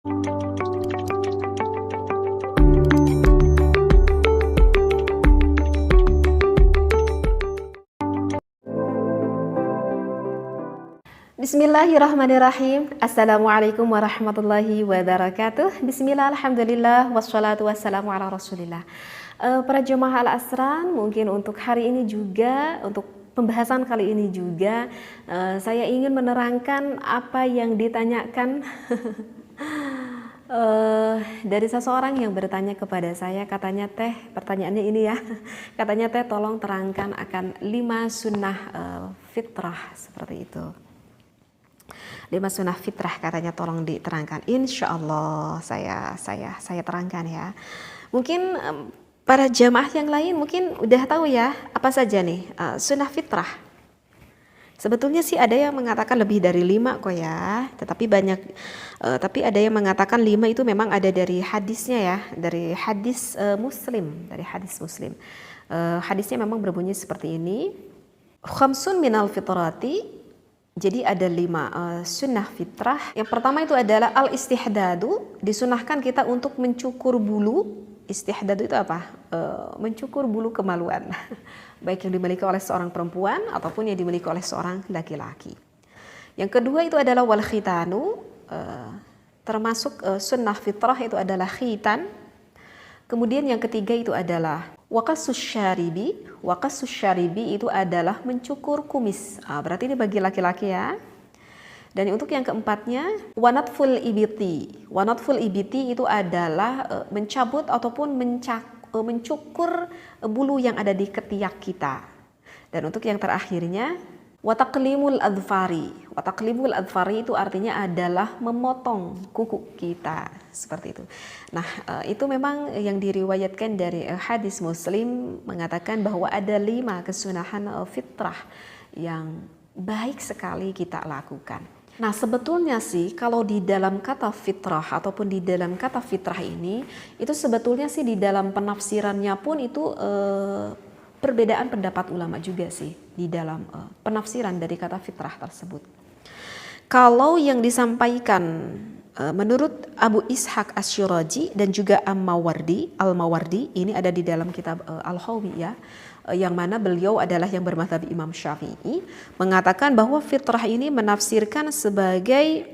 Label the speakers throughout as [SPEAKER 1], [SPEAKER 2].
[SPEAKER 1] Bismillahirrahmanirrahim. Assalamualaikum warahmatullahi wabarakatuh. Bismillah, alhamdulillah, wassalatu wassalamu ala rasulillah. Para jemaah Al-Asran, mungkin untuk hari ini juga, untuk pembahasan kali ini juga, saya ingin menerangkan apa yang ditanyakan dari seseorang yang bertanya kepada saya. Katanya, Teh, pertanyaannya ini ya, katanya, Teh, tolong terangkan akan 5 sunnah fitrah, seperti itu. 5 sunnah fitrah katanya tolong diterangkan. Insya Allah saya terangkan ya. Mungkin para jamaah yang lain mungkin udah tahu ya apa saja nih sunnah fitrah. Sebetulnya sih ada yang mengatakan lebih dari 5 kok ya. Tapi ada yang mengatakan 5 itu memang ada dari hadisnya ya, dari hadis Muslim, hadisnya memang berbunyi seperti ini. Khamsun minal fitrati. Jadi ada 5 sunnah fitrah. Yang pertama itu adalah al-istihdadu, disunahkan kita untuk mencukur bulu. Istihdadu itu apa? Mencukur bulu kemaluan. Baik yang dimiliki oleh seorang perempuan ataupun yang dimiliki oleh seorang laki-laki. Yang kedua itu adalah wal khitanu, termasuk sunnah fitrah itu adalah khitan. Kemudian yang ketiga itu adalah waqasus syaribi. Waqasus syaribi itu adalah mencukur kumis. Berarti ini bagi laki-laki ya. Dan untuk yang keempatnya wanatful ibiti. Wanatful ibiti itu adalah mencabut ataupun mencukur bulu yang ada di ketiak kita. Dan untuk yang terakhirnya wataqlimul adfari. Wataqlimul adfari itu artinya adalah memotong kuku kita, seperti itu. Nah, itu memang yang diriwayatkan dari hadis Muslim mengatakan bahwa ada 5 kesunahan fitrah yang baik sekali kita lakukan. Nah, sebetulnya sih kalau di dalam kata fitrah ataupun di dalam kata fitrah ini, itu sebetulnya sih di dalam penafsirannya pun itu perbedaan pendapat ulama juga sih di dalam penafsiran dari kata fitrah tersebut. Kalau yang disampaikan menurut Abu Ishaq Asy-Syirazi dan juga Al-Mawardi, ini ada di dalam kitab Al-Hawi ya, yang mana beliau adalah yang bermadzhab Imam Syafi'i, mengatakan bahwa fitrah ini menafsirkan sebagai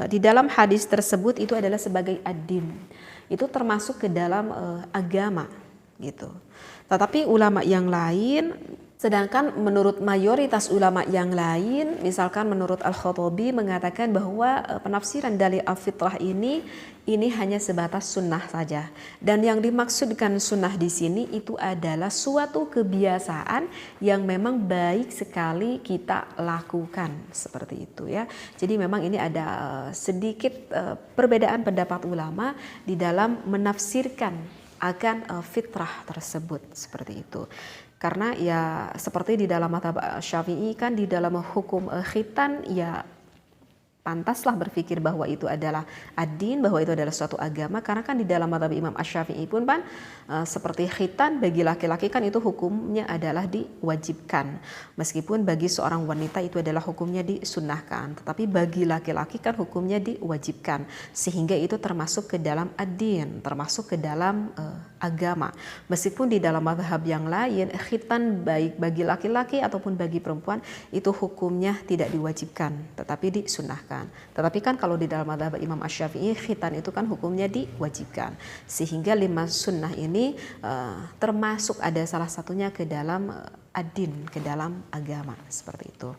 [SPEAKER 1] di dalam hadis tersebut itu adalah sebagai ad-din. Itu termasuk ke dalam agama gitu. Tetapi ulama yang lain, sedangkan menurut mayoritas ulama yang lain, misalkan menurut Al-Khattabi mengatakan bahwa penafsiran dari al-fitrah ini hanya sebatas sunnah saja. Dan yang dimaksudkan sunnah di sini itu adalah suatu kebiasaan yang memang baik sekali kita lakukan, seperti itu ya. Jadi memang ini ada sedikit perbedaan pendapat ulama di dalam menafsirkan akan fitrah tersebut, seperti itu. Karena ya seperti di dalam mazhab Syafi'i kan di dalam hukum khitan ya pantaslah berpikir bahwa itu adalah ad-din, bahwa itu adalah suatu agama, karena kan di dalam mazhab Imam Asy-Syafi'i pun kan seperti khitan bagi laki-laki kan itu hukumnya adalah diwajibkan, meskipun bagi seorang wanita itu adalah hukumnya disunnahkan, tetapi bagi laki-laki kan hukumnya diwajibkan, sehingga itu termasuk ke dalam ad-din, termasuk ke dalam agama. Meskipun di dalam mazhab yang lain khitan baik bagi laki-laki ataupun bagi perempuan itu hukumnya tidak diwajibkan, tetapi disunnahkan. Tetapi kan kalau di dalam mazhab Imam Asy-Syafi'i khitan itu kan hukumnya diwajibkan, sehingga 5 sunnah ini termasuk ada salah satunya ke dalam ad-din, ke dalam agama, seperti itu.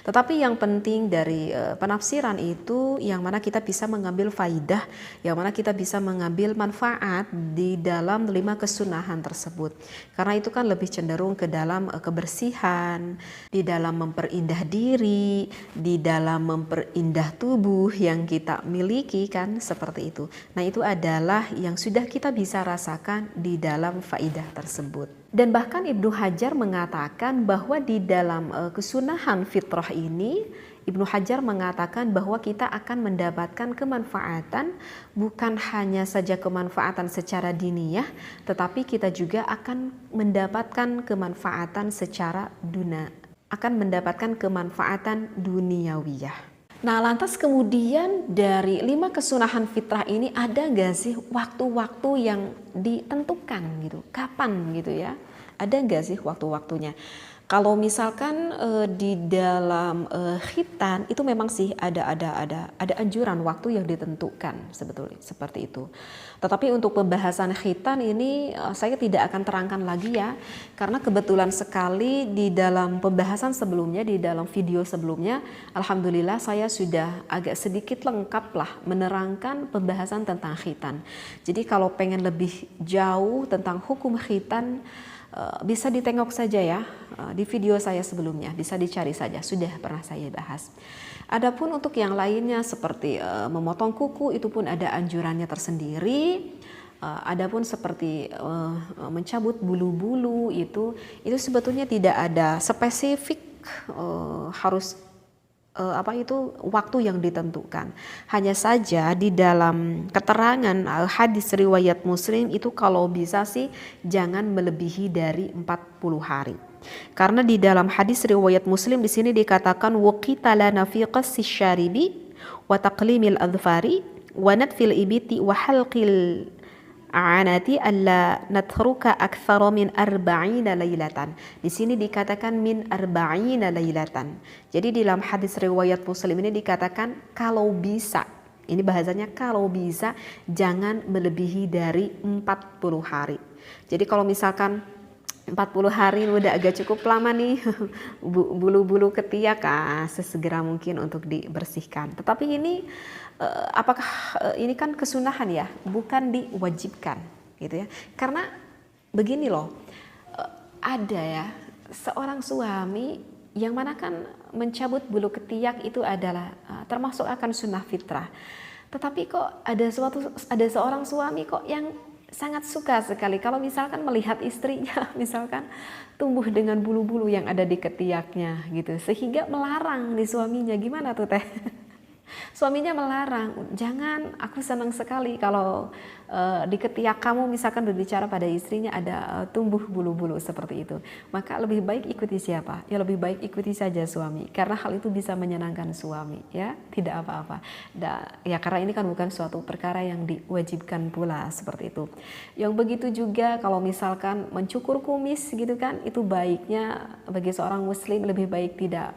[SPEAKER 1] Tetapi yang penting dari penafsiran itu yang mana kita bisa mengambil faidah, yang mana kita bisa mengambil manfaat di dalam 5 kesunahan tersebut. Karena itu kan lebih cenderung ke dalam kebersihan, di dalam memperindah diri, di dalam memperindah tubuh yang kita miliki kan, seperti itu. Nah, itu adalah yang sudah kita bisa rasakan di dalam faidah tersebut. Dan bahkan Ibnu Hajar mengatakan bahwa di dalam kesunahan fitrah ini, Ibnu Hajar mengatakan bahwa kita akan mendapatkan kemanfaatan, bukan hanya saja kemanfaatan secara diniyah, tetapi kita juga akan mendapatkan kemanfaatan secara akan mendapatkan kemanfaatan duniawiyah. Nah, lantas kemudian dari 5 kesunahan fitrah ini ada nggak sih waktu-waktu yang ditentukan gitu? Kapan gitu ya? Ada nggak sih waktu-waktunya? Kalau misalkan di dalam khitan itu memang sih ada anjuran waktu yang ditentukan sebetulnya seperti itu. Tetapi untuk pembahasan khitan ini saya tidak akan terangkan lagi ya, karena kebetulan sekali di dalam pembahasan sebelumnya, di dalam video sebelumnya, alhamdulillah saya sudah agak sedikit lengkap lah menerangkan pembahasan tentang khitan. Jadi kalau pengen lebih jauh tentang hukum khitan, bisa ditengok saja ya di video saya sebelumnya, bisa dicari saja, sudah pernah saya bahas. Adapun untuk yang lainnya seperti memotong kuku itu pun ada anjurannya tersendiri. Adapun seperti mencabut bulu-bulu itu sebetulnya tidak ada spesifik harus waktu yang ditentukan. Hanya saja di dalam keterangan hadis riwayat Muslim itu kalau bisa sih jangan melebihi dari 40 hari. Karena di dalam hadis riwayat Muslim di sini dikatakan waqita lana fi qassi syaribi wa taqlimil adfari wa natfil ibiti wa halqil anati alla natruka aktsara min arba'ina lailatan. Di sini dikatakan min arba'ina lailatan. Jadi di dalam hadis riwayat Muslim ini dikatakan kalau bisa, ini bahasanya kalau bisa jangan melebihi dari 40 hari. Jadi kalau misalkan 40 hari udah agak cukup lama nih bulu-bulu ketiak sesegera mungkin untuk dibersihkan. Tetapi ini apakah ini kan kesunahan ya, bukan diwajibkan gitu ya. Karena begini loh, ada ya seorang suami yang mana kan mencabut bulu ketiak itu adalah termasuk akan sunnah fitrah. Tetapi kok ada seorang suami kok yang sangat suka sekali kalau misalkan melihat istrinya misalkan tumbuh dengan bulu-bulu yang ada di ketiaknya gitu, sehingga melarang di suaminya. Gimana tuh teh? Suaminya melarang, jangan, aku senang sekali kalau di ketiak kamu misalkan berbicara pada istrinya ada tumbuh bulu-bulu seperti itu. Maka lebih baik ikuti siapa? Ya lebih baik ikuti saja suami, karena hal itu bisa menyenangkan suami ya, tidak apa-apa. Ya karena ini kan bukan suatu perkara yang diwajibkan pula seperti itu. Yang begitu juga kalau misalkan mencukur kumis gitu kan, itu baiknya bagi seorang muslim lebih baik tidak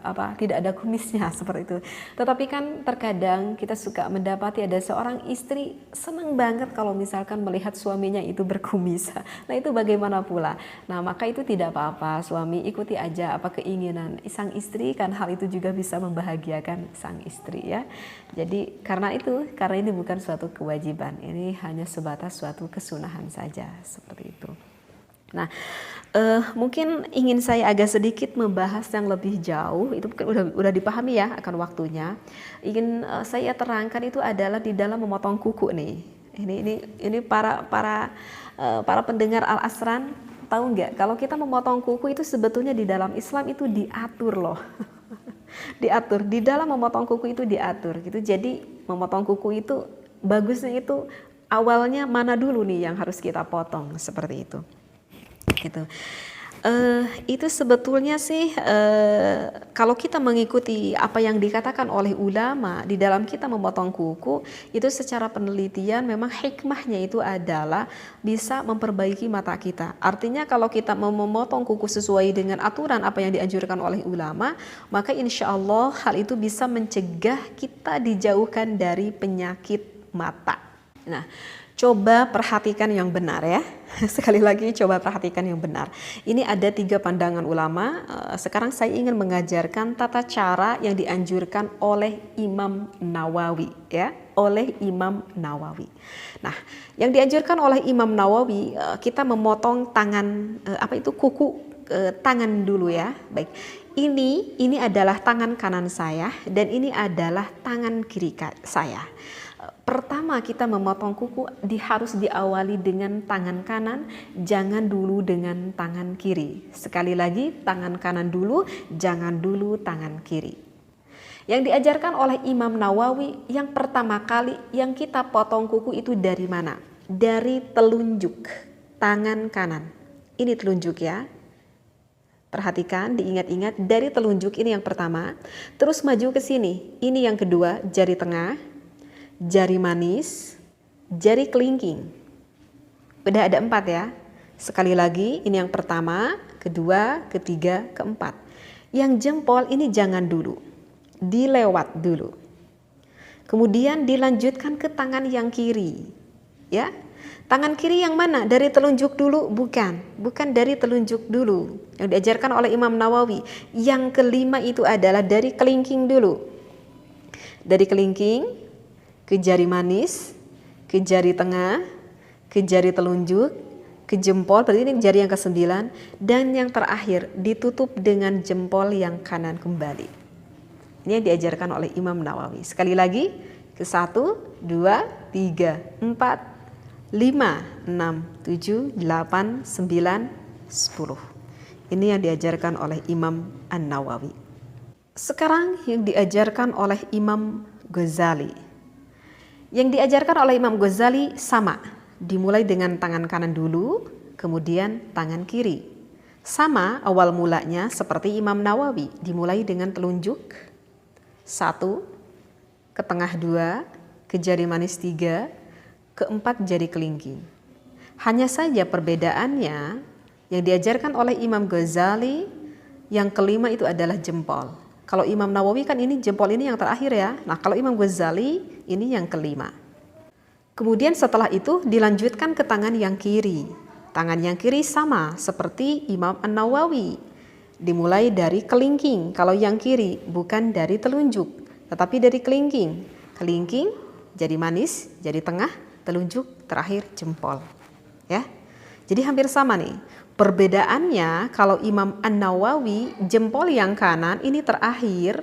[SPEAKER 1] ada kumisnya seperti itu. Tetapi kan terkadang kita suka mendapati ada seorang istri senang banget kalau misalkan melihat suaminya itu berkumis. Nah itu bagaimana pula? Nah maka itu tidak apa-apa, suami ikuti aja apa keinginan sang istri, kan hal itu juga bisa membahagiakan sang istri ya. Jadi karena ini bukan suatu kewajiban, ini hanya sebatas suatu kesunahan saja seperti itu. Nah, mungkin ingin saya agak sedikit membahas yang lebih jauh, itu udah dipahami ya akan waktunya. Ingin saya terangkan itu adalah di dalam memotong kuku nih. Ini para pendengar Al Asran tahu nggak? Kalau kita memotong kuku itu sebetulnya di dalam Islam itu diatur loh. Diatur di dalam memotong kuku itu diatur gitu. Jadi memotong kuku itu bagusnya itu awalnya mana dulu nih yang harus kita potong seperti itu. Gitu. Itu sebetulnya sih kalau kita mengikuti apa yang dikatakan oleh ulama di dalam kita memotong kuku itu secara penelitian memang hikmahnya itu adalah bisa memperbaiki mata kita. Artinya kalau kita mau memotong kuku sesuai dengan aturan apa yang dianjurkan oleh ulama, maka insya Allah hal itu bisa mencegah kita dijauhkan dari penyakit mata. Nah, coba perhatikan yang benar ya. Sekali lagi coba perhatikan yang benar. Ini ada 3 pandangan ulama. Sekarang saya ingin mengajarkan tata cara yang dianjurkan oleh Imam Nawawi ya, oleh Imam Nawawi. Nah, yang dianjurkan oleh Imam Nawawi kita memotong tangan kuku tangan dulu ya. Baik. Ini adalah tangan kanan saya dan ini adalah tangan kiri saya. Pertama kita memotong kuku harus diawali dengan tangan kanan, jangan dulu dengan tangan kiri. Sekali lagi tangan kanan dulu, jangan dulu tangan kiri. Yang diajarkan oleh Imam Nawawi yang pertama kali yang kita potong kuku itu dari mana? Dari telunjuk tangan kanan. Ini telunjuk ya. Perhatikan, diingat-ingat, dari telunjuk ini yang pertama, terus maju ke sini. Ini yang kedua, jari tengah, jari manis, jari kelingking. Udah ada 4 ya. Sekali lagi, ini yang pertama, kedua, ketiga, keempat. Yang jempol ini jangan dulu, dilewat dulu. Kemudian dilanjutkan ke tangan yang kiri. Ya. Tangan kiri yang mana? Dari telunjuk dulu? Bukan dari telunjuk dulu. Yang diajarkan oleh Imam Nawawi. Yang kelima itu adalah dari kelingking dulu. Dari kelingking ke jari manis, ke jari tengah, ke jari telunjuk, ke jempol, berarti ini jari yang ke-9, dan yang terakhir ditutup dengan jempol yang kanan kembali. Ini yang diajarkan oleh Imam Nawawi. Sekali lagi, ke 1, 2, 3, 4, 5, 6, 7, 8, 9, 10. Ini yang diajarkan oleh Imam An-Nawawi. Sekarang yang diajarkan oleh Imam Ghazali. Yang diajarkan oleh Imam Ghazali sama. Dimulai dengan tangan kanan dulu, kemudian tangan kiri. Sama awal mulanya seperti Imam Nawawi. Dimulai dengan telunjuk 1, ke tengah 2, ke jari manis 3, keempat jari kelingking. Hanya saja perbedaannya yang diajarkan oleh Imam Ghazali yang kelima itu adalah jempol. Kalau Imam Nawawi kan ini jempol ini yang terakhir ya. Nah kalau Imam Ghazali ini yang kelima. Kemudian setelah itu dilanjutkan ke tangan yang kiri. Tangan yang kiri sama seperti Imam An-Nawawi. Dimulai dari kelingking. Kalau yang kiri bukan dari telunjuk, tetapi dari kelingking. Kelingking, jari manis, jari tengah, telunjuk, terakhir jempol. Ya. Jadi hampir sama nih. Perbedaannya kalau Imam An-Nawawi jempol yang kanan ini terakhir,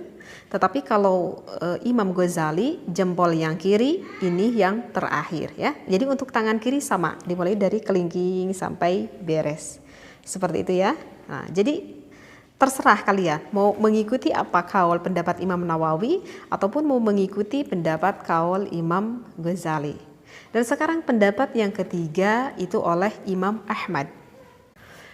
[SPEAKER 1] tetapi kalau Imam Ghazali jempol yang kiri ini yang terakhir ya. Jadi untuk tangan kiri sama, dimulai dari kelingking sampai beres. Seperti itu ya. Nah, jadi terserah kalian mau mengikuti apa kaul pendapat Imam Nawawi ataupun mau mengikuti pendapat kaul Imam Ghazali. Dan sekarang pendapat yang ketiga itu oleh Imam Ahmad.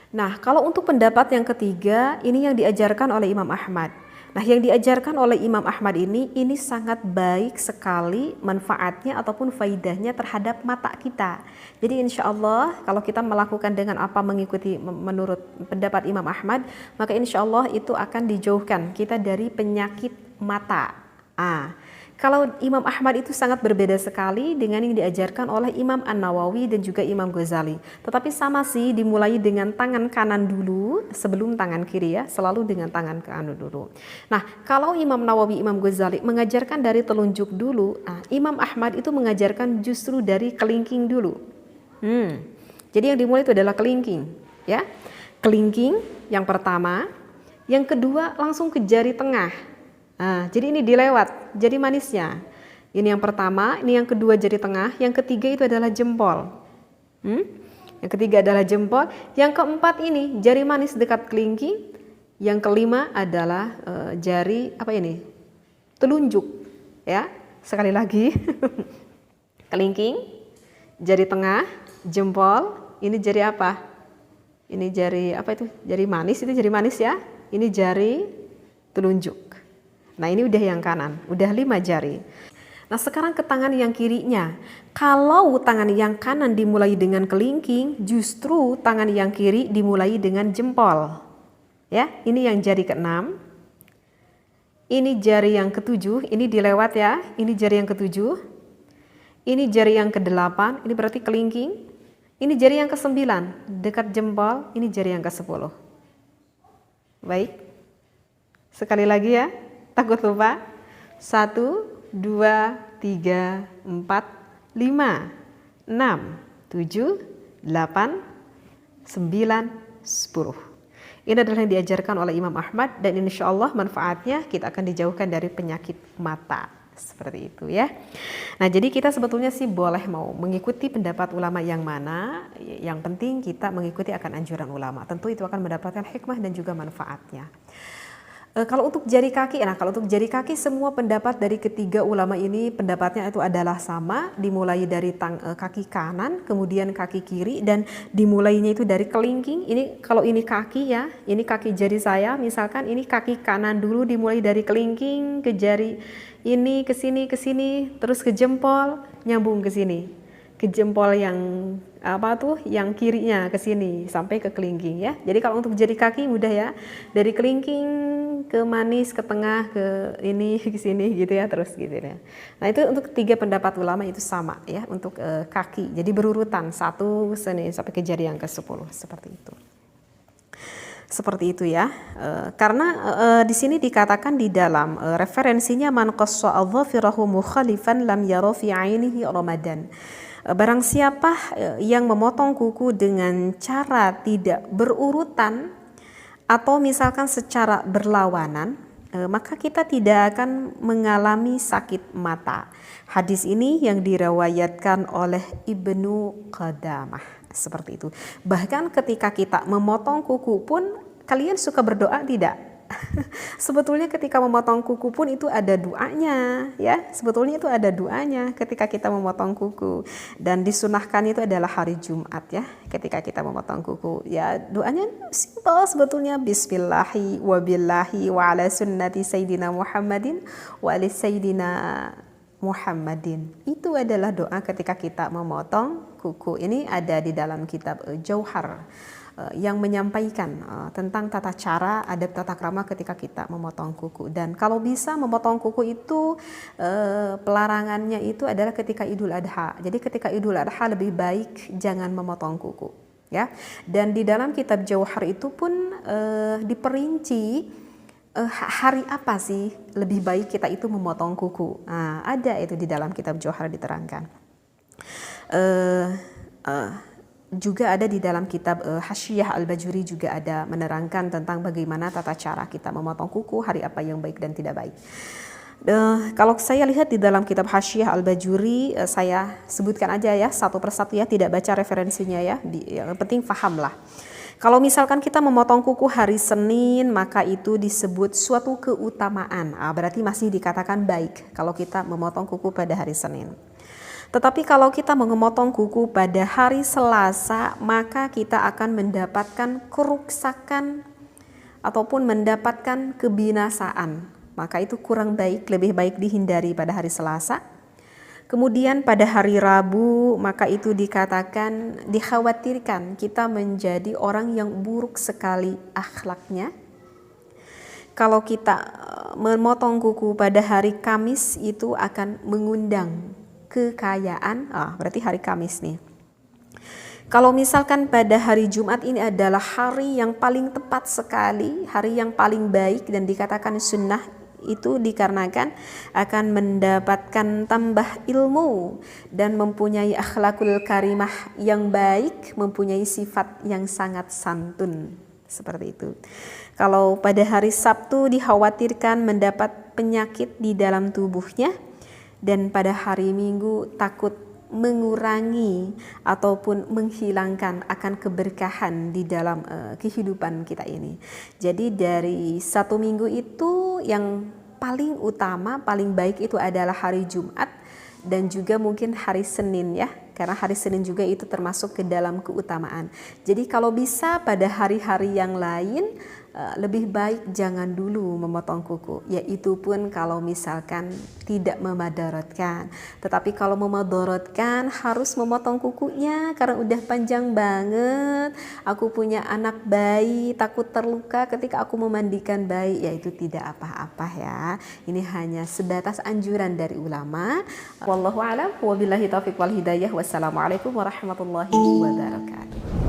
[SPEAKER 1] Nah, kalau untuk pendapat yang ketiga ini yang diajarkan oleh Imam Ahmad. Nah, yang diajarkan oleh Imam Ahmad ini sangat baik sekali manfaatnya ataupun faidahnya terhadap mata kita. Jadi insya Allah kalau kita melakukan dengan apa mengikuti menurut pendapat Imam Ahmad, maka insya Allah itu akan dijauhkan kita dari penyakit mata. Kalau Imam Ahmad itu sangat berbeda sekali dengan yang diajarkan oleh Imam An-Nawawi dan juga Imam Ghazali. Tetapi sama sih, dimulai dengan tangan kanan dulu sebelum tangan kiri ya, selalu dengan tangan kanan dulu. Nah, kalau Imam Nawawi, Imam Ghazali mengajarkan dari telunjuk dulu, Imam Ahmad itu mengajarkan justru dari kelingking dulu. Jadi yang dimulai itu adalah kelingking, ya. Kelingking yang pertama, yang kedua langsung ke jari tengah. Jadi ini dilewat jari manisnya. Ini yang pertama, ini yang kedua jari tengah, yang ketiga itu adalah jempol. Yang ketiga adalah jempol, yang keempat ini jari manis dekat kelingking, yang kelima adalah jari apa ini? Telunjuk, ya. Sekali lagi, kelingking, jari tengah, jempol, ini jari apa? Ini jari apa itu? Jari manis, itu jari manis ya. Ini jari telunjuk. Nah ini udah yang kanan, udah 5 jari. Nah sekarang ke tangan yang kirinya. Kalau tangan yang kanan dimulai dengan kelingking, justru tangan yang kiri dimulai dengan jempol. Ya, ini yang jari ke-6. Ini jari yang ke-7, ini dilewat ya. Ini jari yang ke-7. Ini jari yang ke-8, ini berarti kelingking. Ini jari yang ke-9, dekat jempol, ini jari yang ke-10. Baik. Sekali lagi ya. Takut lupa. 1, 2, 3, 4, 5, 6, 7, 8, 9, 10. Ini adalah yang diajarkan oleh Imam Ahmad dan insya Allah manfaatnya kita akan dijauhkan dari penyakit mata. Seperti itu ya. Nah jadi kita sebetulnya sih boleh mau mengikuti pendapat ulama yang mana. Yang penting kita mengikuti akan anjuran ulama. Tentu itu akan mendapatkan hikmah dan juga manfaatnya. Kalau untuk jari kaki, kalau untuk jari kaki semua pendapat dari ketiga ulama ini pendapatnya itu adalah sama, dimulai dari kaki kanan, kemudian kaki kiri, dan dimulainya itu dari kelingking. Ini kalau ini kaki ya, ini kaki jari saya, misalkan ini kaki kanan dulu dimulai dari kelingking ke jari ini ke sini, terus ke jempol, nyambung ke sini. Ke jempol yang yang kirinya ke sini sampai ke kelingking ya. Jadi kalau untuk jari kaki mudah ya, dari kelingking ke manis ke tengah ke ini ke sini gitu ya, terus gitu ya. Nah itu untuk tiga pendapat ulama itu sama ya untuk kaki. Jadi berurutan satu sini sampai ke jari yang ke-10 seperti itu. Seperti itu ya, karena di sini dikatakan di dalam referensinya man qassa adhafirahu mukhalifan lam yara fi ainihi ramadan. Barang siapa yang memotong kuku dengan cara tidak berurutan atau misalkan secara berlawanan, maka kita tidak akan mengalami sakit mata. Hadis ini yang diriwayatkan oleh Ibnu Qadamah seperti itu. Bahkan ketika kita memotong kuku pun, kalian suka berdoa tidak? Sebetulnya ketika memotong kuku pun itu ada doanya ya, sebetulnya itu ada doanya ketika kita memotong kuku, dan disunahkan itu adalah hari Jumat ya ketika kita memotong kuku ya. Doanya simpel sebetulnya, bismillahi wa billahi wa ala sunnati sayyidina Muhammadin wa ali sayyidina Muhammadin. Itu adalah doa ketika kita memotong kuku. Ini ada di dalam kitab Jauhar yang menyampaikan tentang tata cara adab tata krama ketika kita memotong kuku. Dan kalau bisa memotong kuku itu pelarangannya itu adalah ketika Idul Adha. Jadi ketika Idul Adha lebih baik jangan memotong kuku ya. Dan di dalam kitab Jauhar itu pun diperinci hari apa sih lebih baik kita itu memotong kuku. Nah, ada itu di dalam kitab Jauhar diterangkan. Juga ada di dalam kitab Hasyiyah Al-Bajuri juga ada menerangkan tentang bagaimana tata cara kita memotong kuku, hari apa yang baik dan tidak baik. Kalau saya lihat di dalam kitab Hasyiyah Al-Bajuri, saya sebutkan aja ya satu persatu ya, tidak baca referensinya ya, yang penting fahamlah. Kalau misalkan kita memotong kuku hari Senin, maka itu disebut suatu keutamaan. Berarti masih dikatakan baik kalau kita memotong kuku pada hari Senin. Tetapi kalau kita memotong kuku pada hari Selasa, maka kita akan mendapatkan keruksakan ataupun mendapatkan kebinasaan. Maka itu kurang baik, lebih baik dihindari pada hari Selasa. Kemudian pada hari Rabu, maka itu dikatakan dikhawatirkan kita menjadi orang yang buruk sekali akhlaknya. Kalau kita memotong kuku pada hari Kamis itu akan mengundang kekayaan, berarti hari Kamis nih. Kalau misalkan pada hari Jumat ini adalah hari yang paling tepat sekali, hari yang paling baik dan dikatakan sunnah, itu dikarenakan akan mendapatkan tambah ilmu dan mempunyai akhlakul karimah yang baik, mempunyai sifat yang sangat santun, seperti itu. Kalau pada hari Sabtu dikhawatirkan mendapat penyakit di dalam tubuhnya, dan pada hari Minggu takut mengurangi ataupun menghilangkan akan keberkahan di dalam kehidupan kita ini. Jadi dari satu minggu itu yang paling utama, paling baik itu adalah hari Jumat dan juga mungkin hari Senin ya, karena hari Senin juga itu termasuk ke dalam keutamaan. Jadi kalau bisa pada hari-hari yang lain lebih baik jangan dulu memotong kuku, yaitu pun kalau misalkan tidak memadaratkan. Tetapi kalau memadaratkan harus memotong kukunya karena udah panjang banget, aku punya anak bayi takut terluka ketika aku memandikan bayi, yaitu tidak apa-apa ya. Ini hanya sebatas anjuran dari ulama. Wallahu a'lam, wabillahi taufiq wal hidayah. Wassalamualaikum warahmatullahi wabarakatuh.